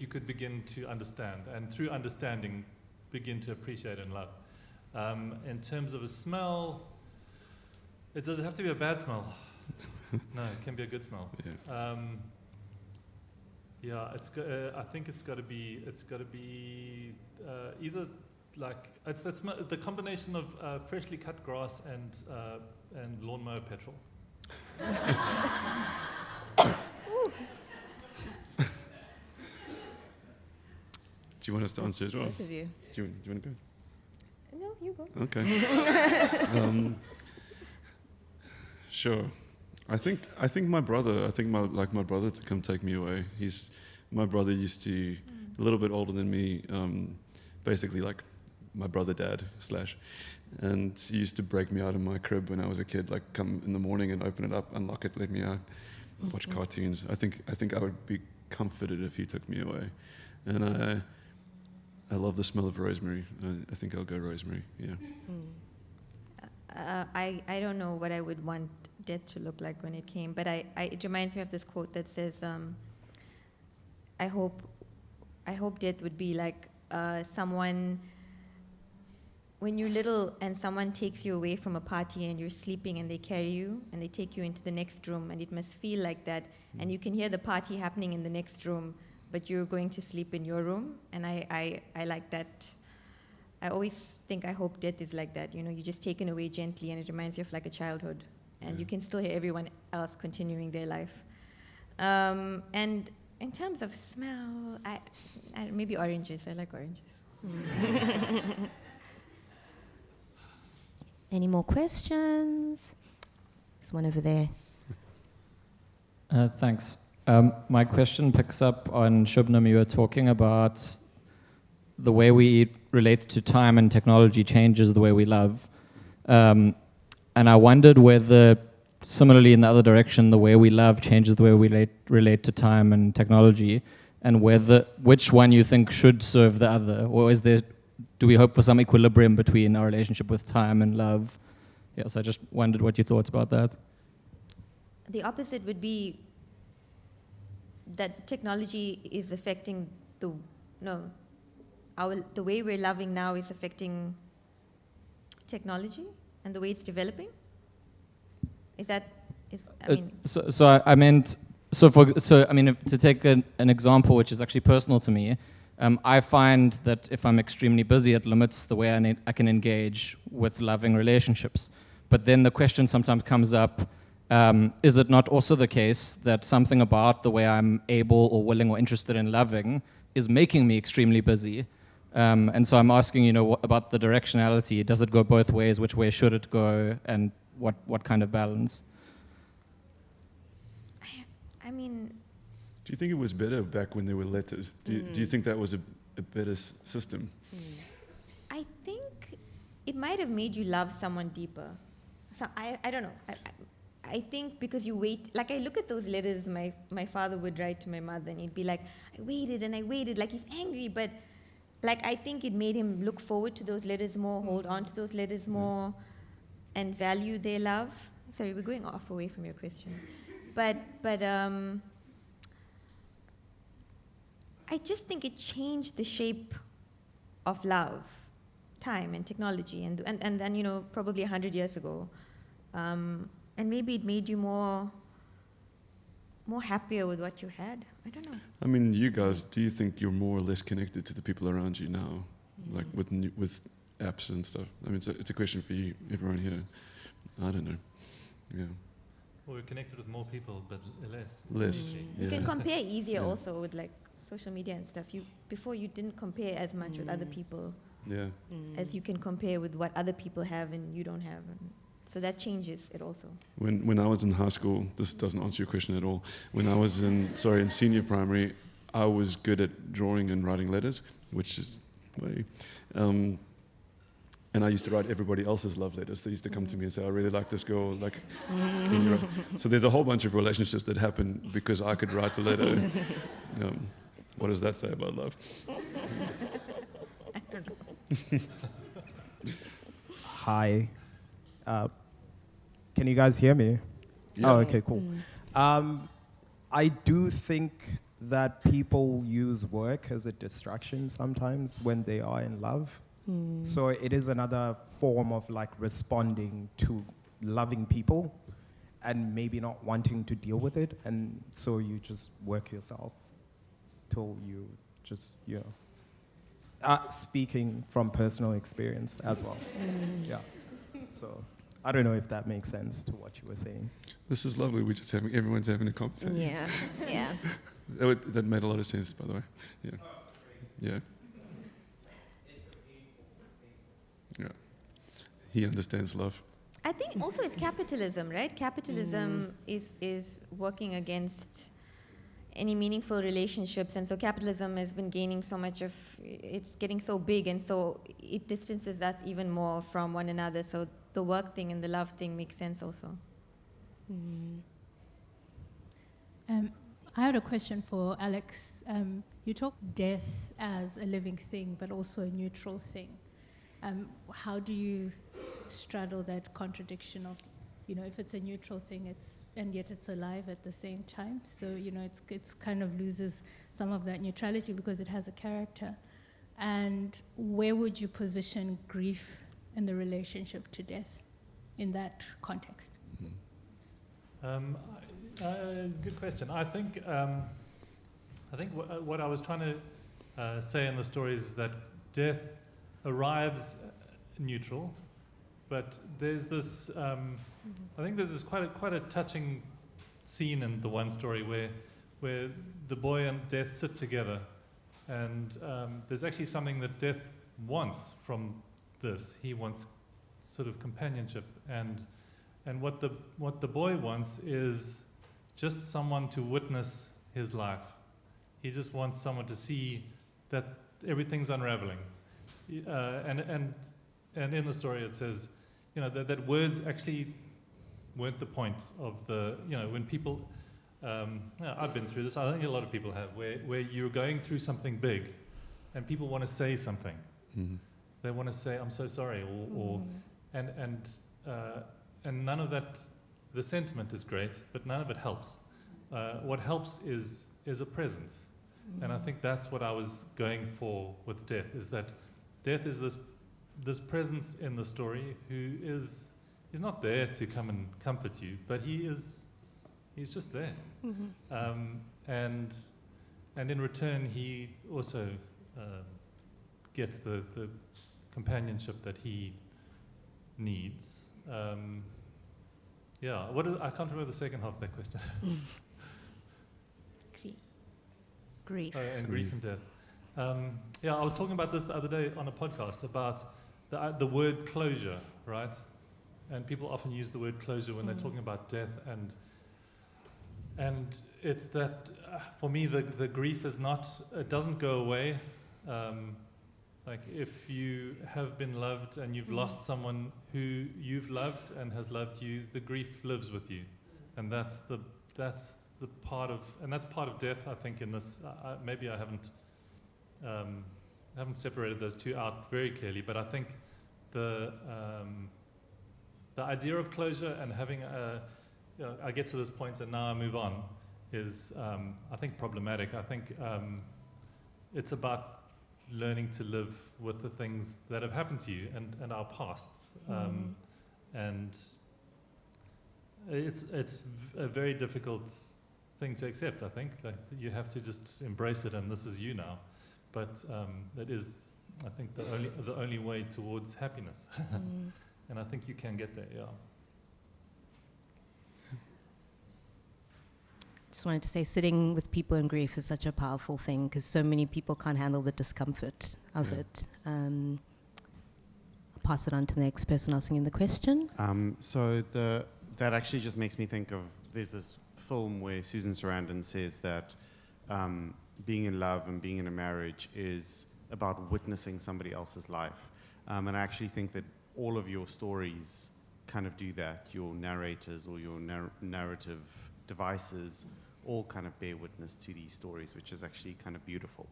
you could begin to understand, and through understanding, begin to appreciate and love. In terms of a smell, it doesn't have to be a bad smell. No, it can be a good smell. Yeah. I think it's got to be either like it's the combination of freshly cut grass and lawnmower petrol. Do you want us to answer as well? Both of you. Do you want to go? No, you go. Okay. Sure. I think my brother. My brother to come take me away. My brother used to, a little bit older than me, basically like my brother dad / and he used to break me out of my crib when I was a kid, like come in the morning and open it up, unlock it, let me out, watch cartoons. I think I would be comforted if he took me away, and I love the smell of rosemary. I think I'll go rosemary. Yeah. I don't know what I would want death to look like when it came, but it reminds me of this quote that says, I hope death would be like someone, when you're little and someone takes you away from a party and you're sleeping and they carry you and they take you into the next room, and it must feel like that, and you can hear the party happening in the next room, but you're going to sleep in your room, and I like that. I always think I hope death is like that, you're just taken away gently, and it reminds you of like a childhood, and you can still hear everyone else continuing their life. And in terms of smell, I maybe oranges. I like oranges. Any more questions? There's one over there. Thanks. My question picks up on Shubnum. You were talking about the way we relate to time and technology changes the way we love. And I wondered whether, similarly in the other direction, the way we love changes the way we relate to time and technology, and which one you think should serve the other, or do we hope for some equilibrium between our relationship with time and love? Yes, I just wondered what you thought about that. The opposite would be that technology is affecting the way we're loving now is affecting technology and the way it's developing. To take an example which is actually personal to me, I find that if I'm extremely busy, it limits the way I can engage with loving relationships. But then the question sometimes comes up, is it not also the case that something about the way I'm able or willing or interested in loving is making me extremely busy? And so I'm asking, about the directionality. Does it go both ways? Which way should it go? And what kind of balance? Do you think it was better back when there were letters? Do you think that was a better system? I think it might have made you love someone deeper. So I don't know. I think because you wait, like I look at those letters my father would write to my mother, and he'd be like, I waited, like he's angry, but like I think it made him look forward to those letters more, hold on to those letters more, and value their love. Sorry, we're going off away from your question. But I just think it changed the shape of love, time and technology, and then probably 100 years ago, and maybe it made you more more happier with what you had. I don't know. I mean, you guys, do you think you're more or less connected to the people around you now, like with apps and stuff? I mean, it's a question for you, everyone here. I don't know. Yeah. Well, we're connected with more people, but less. Less. You Yeah. can compare easier Yeah. also with like social media and stuff. Before you didn't compare as much with other people Yeah. as you can compare with what other people have and you don't have. And so that changes it also. When I was in high school, this doesn't answer your question at all. When I was in senior primary, I was good at drawing and writing letters, which is way. And I used to write everybody else's love letters. They used to come to me and say, "I really like this girl. Like, can you write?" So there's a whole bunch of relationships that happen because I could write a letter. What does that say about love? Hi. Can you guys hear me? Yeah. Oh, okay, cool. I do think that people use work as a distraction sometimes when they are in love. So it is another form of like responding to loving people and maybe not wanting to deal with it. And so you just work yourself till you just, speaking from personal experience as well. Yeah. So I don't know if that makes sense to what you were saying. This is lovely. Everyone's having a conversation. Yeah, yeah. That made a lot of sense, by the way. Yeah. Yeah. Yeah. He understands love. I think also it's capitalism, right? Capitalism is working against any meaningful relationships, and so capitalism has been gaining so much of, it's getting so big, and so it distances us even more from one another. So the work thing and the love thing makes sense also. I had a question for Alex. You talk death as a living thing, but also a neutral thing. How do you straddle that contradiction of, if it's a neutral thing, and yet it's alive at the same time? So, it's kind of loses some of that neutrality because it has a character. And where would you position grief in the relationship to death in that context? Good question. I think what I was trying to say in the story is that death arrives neutral, but there's this. I think there's this quite a touching scene in the one story where the boy and death sit together, and there's actually something that death wants from this. He wants sort of companionship, and what the boy wants is just someone to witness his life. He just wants someone to see that everything's unraveling. And in the story it says, that words actually weren't the point of the, when people, I've been through this, I think a lot of people have, where you're going through something big and people want to say something. Mm-hmm. They want to say, "I'm so sorry," and none of that, the sentiment is great, but none of it helps. What helps is a presence. And I think that's what I was going for with death, is that death is this presence in the story he's not there to come and comfort you, but he's just there. And in return he also gets the companionship that he needs. I can't remember the second half of that question. Grief. And grief and death. I was talking about this the other day on a podcast about the word closure, right? And people often use the word closure when they're talking about death, and it's that for me the grief is not, it doesn't go away. Like if you have been loved and you've lost someone who you've loved and has loved you, the grief lives with you, and that's part of death. I think in this, maybe I haven't separated those two out very clearly, but I think the idea of closure and having I get to this point and now I move on is I think problematic. I think it's about learning to live with the things that have happened to you and our pasts, and it's a very difficult thing to accept, I think. Like, you have to just embrace it, and this is you now. But that is, I think, the only way towards happiness. And I think you can get there, yeah. Just wanted to say, sitting with people in grief is such a powerful thing because so many people can't handle the discomfort of it. I'll pass it on to the next person asking the question. That actually just makes me think of, there's this film where Susan Sarandon says that being in love and being in a marriage is about witnessing somebody else's life. And I actually think that all of your stories kind of do that. Your narrators or your narrative devices all kind of bear witness to these stories, which is actually kind of beautiful.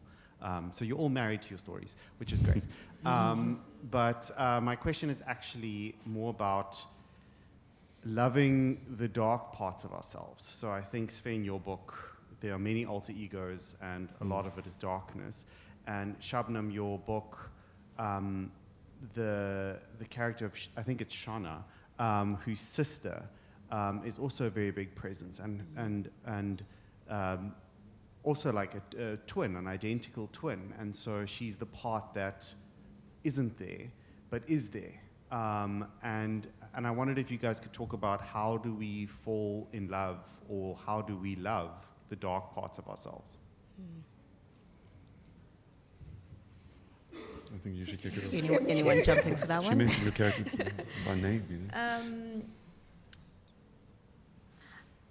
So you're all married to your stories, which is great. But my question is actually more about loving the dark parts of ourselves. So I think, Sven, your book, there are many alter egos and a lot of it is darkness. And Shubnum, your book, the character of, I think it's Shana, whose sister is also a very big presence and also like a twin, an identical twin. And so she's the part that isn't there, but is there. And I wondered if you guys could talk about how do we fall in love, or how do we love the dark parts of ourselves? I think you should kick it off. Anyone jumping for that one? She mentioned your character by name. You know?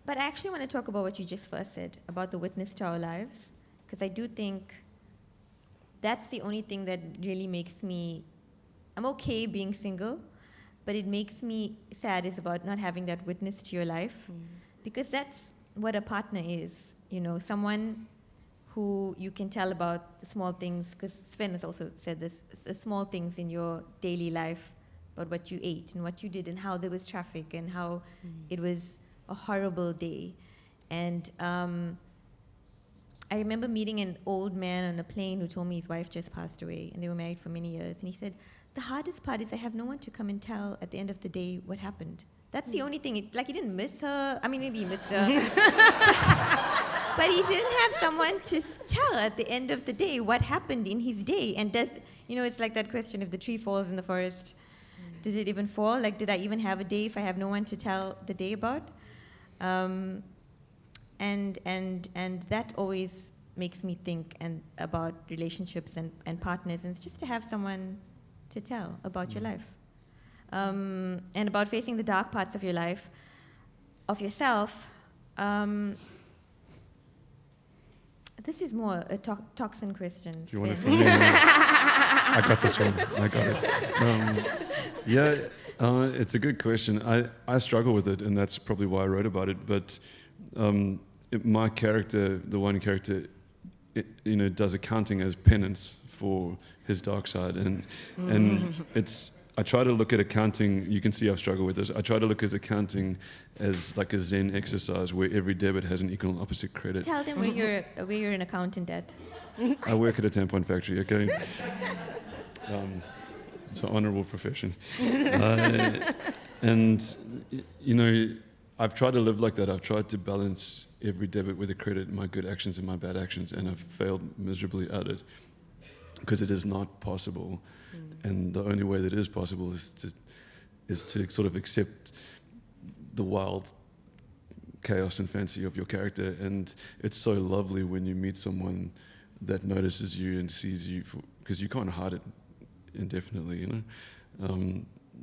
But I actually want to talk about what you just first said, about the witness to our lives, because I do think that's the only thing that really makes me, I'm okay being single, but it makes me sad is about not having that witness to your life, because that's what a partner is, you know, someone who you can tell about the small things, because Sven has also said this, small things in your daily life, about what you ate and what you did and how there was traffic and how it was a horrible day. And I remember meeting an old man on a plane who told me his wife just passed away, and they were married for many years. And he said, the hardest part is I have no one to come and tell at the end of the day what happened. That's the only thing. It's like he didn't miss her. I mean, maybe he missed her. But he didn't have someone to tell at the end of the day what happened in his day. And does, you know, it's like that question, if the tree falls in the forest, did it even fall? Like, did I even have a day if I have no one to tell the day about? And that always makes me think about relationships and partners, and it's just to have someone to tell about your life, and about facing the dark parts of your life, of yourself. This is more a toxin question. Do you want to fill me in? I got this one. I got it. It's a good question. I struggle with it, and that's probably why I wrote about it. But my character, the one character, does accounting as penance for his dark side, and it's. I try to look at accounting. You can see I've struggled with this. I try to look at accounting as like a Zen exercise where every debit has an equal and opposite credit. Tell them where you're an accountant at. I work at a tampon factory. Okay. It's an honourable profession. And I've tried to live like that. I've tried to balance every debit with a credit, my good actions and my bad actions, and I've failed miserably at it because it is not possible. And the only way that it is possible is to sort of accept the wild chaos and fancy of your character. And it's so lovely when you meet someone that notices you and sees you, because you can't hide it indefinitely,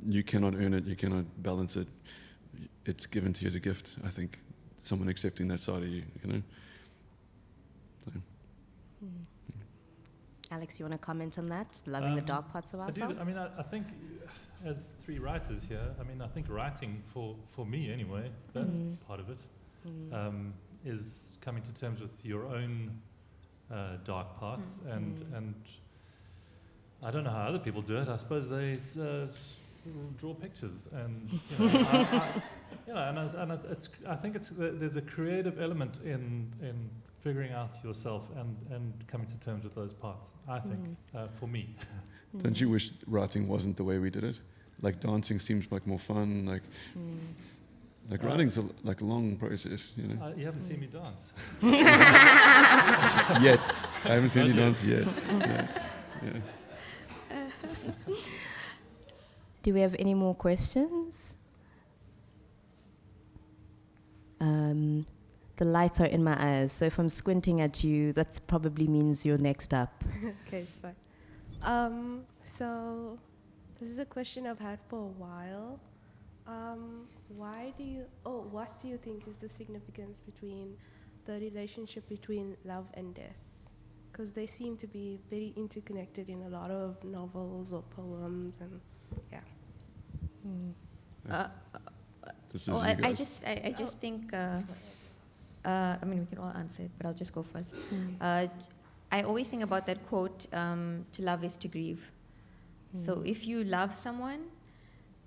you cannot earn it, you cannot balance it. It's given to you as a gift, I think, someone accepting that side of you, So. Alex, you want to comment on that? Loving the dark parts of ourselves? I mean, I think as three writers here, I think writing, for me anyway, that's part of it, is coming to terms with your own dark parts, and I don't know how other people do it. I suppose they draw pictures, and I think there's a creative element in figuring out yourself and coming to terms with those parts. I think for me. Don't you wish writing wasn't the way we did it? Like dancing seems like more fun. Like Like writing's a long process, you know. You haven't seen me dance. Yet. I haven't seen you dance yet. Yeah. Do we have any more questions? The lights are in my eyes, so if I'm squinting at you, that probably means you're next up. Okay, it's fine. So this is a question I've had for a while. What do you think is the significance between the relationship between love and death? Because they seem to be very interconnected in a lot of novels or poems, and yeah. This is I just think. I mean, we can all answer it, but I'll just go first. I always think about that quote: "To love is to grieve." So if you love someone,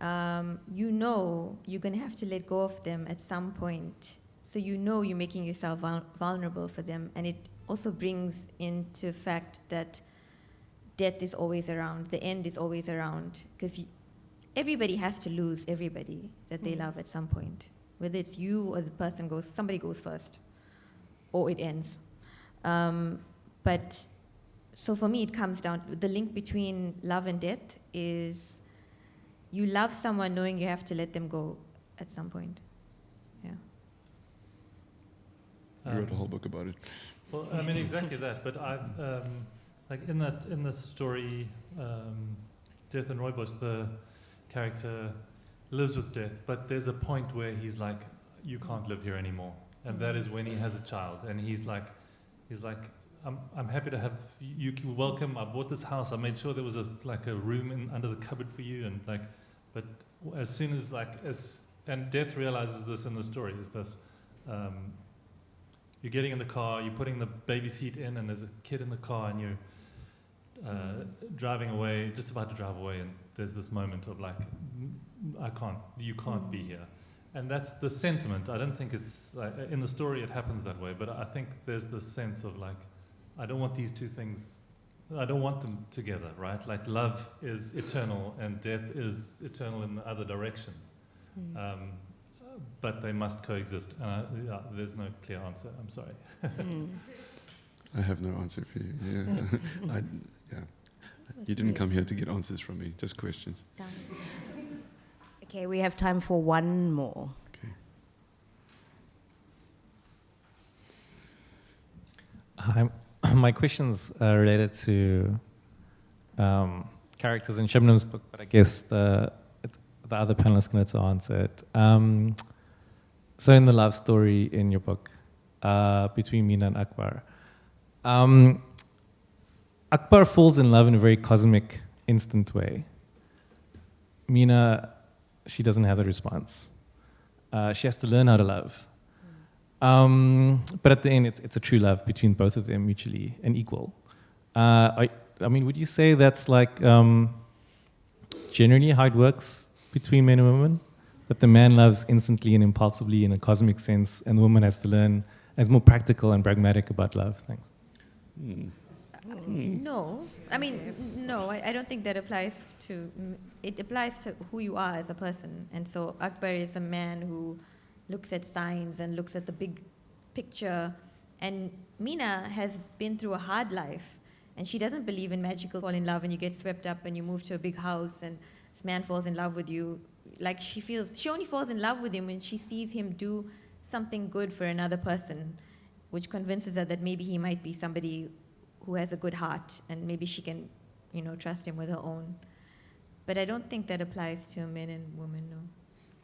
you know you're going to have to let go of them at some point. So you know you're making yourself vulnerable for them. And it also brings into fact that death is always around. The end is always around. Because everybody has to lose everybody that they love at some point. Whether it's you or the person somebody goes first. Or it ends. But so for me, it comes down to the link between love and death is you love someone knowing you have to let them go at some point. Yeah. You wrote a whole book about it. Well, I mean, exactly that. But I've, like in the story, Death and Rooibos, the character lives with death, but there's a point where he's like, you can't live here anymore. And that is when he has a child. And he's like, I'm happy to have you welcome. I bought this house. I made sure there was a room under the cupboard for you. And but as soon as and Death realizes this in the story is this. You're getting in the car, you're putting the baby seat in, and there's a kid in the car, and you're driving away, just about to drive away, and there's this moment of you can't be here. And that's the sentiment. I don't think it's, in the story it happens that way, but I think there's this sense of I don't want these two things, I don't want them together, right? Like love is eternal and death is eternal in the other direction. But they must coexist. There's no clear answer. I'm sorry. I have no answer for you. Yeah. You didn't come here to get answers from me, just questions. Okay, we have time for one more. Okay. Hi, my question's related to characters in Shubnum's book, but I guess the other panelists can also answer it. So in the love story in your book, between Meena and Akbar, Akbar falls in love in a very cosmic, instant way. Meena, she doesn't have the response. She has to learn how to love. But at the end, it's a true love between both of them, mutually and equal. I mean, would you say that's generally how it works between men and women? That the man loves instantly and impulsively in a cosmic sense, and the woman has to learn and is more practical and pragmatic about love? Thanks. No. I mean, no, I don't think that applies to... It applies to who you are as a person. And so Akbar is a man who looks at signs and looks at the big picture. And Meena has been through a hard life. And she doesn't believe in magical fall in love and you get swept up and you move to a big house and this man falls in love with you. Like she only falls in love with him when she sees him do something good for another person, which convinces her that maybe he might be somebody who has a good heart and maybe she can, trust him with her own. But I don't think that applies to men and women, no.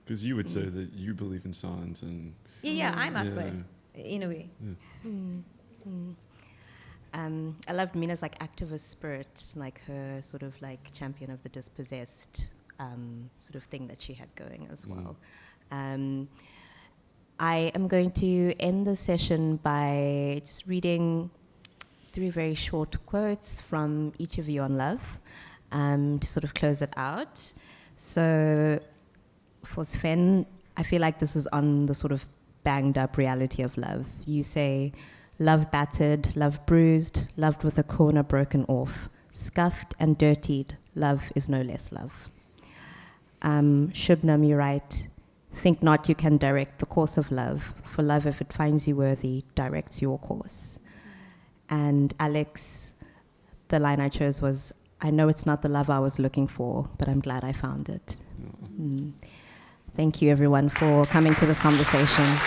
Because you would say that you believe in signs and... Yeah, I'm Akbar, in a way. Yeah. I loved Meena's activist spirit, her sort of champion of the dispossessed sort of thing that she had going as well. I am going to end the session by just reading 3 very short quotes from each of you on love to sort of close it out. So for Sven, I feel like this is on the sort of banged up reality of love. You say, love battered, love bruised, loved with a corner broken off, scuffed and dirtied, love is no less love. Shubnum, you write, Think not you can direct the course of love, for love, if it finds you worthy, directs your course. And Alex, the line I chose was, I know it's not the love I was looking for, but I'm glad I found it. Thank you, everyone, for coming to this conversation.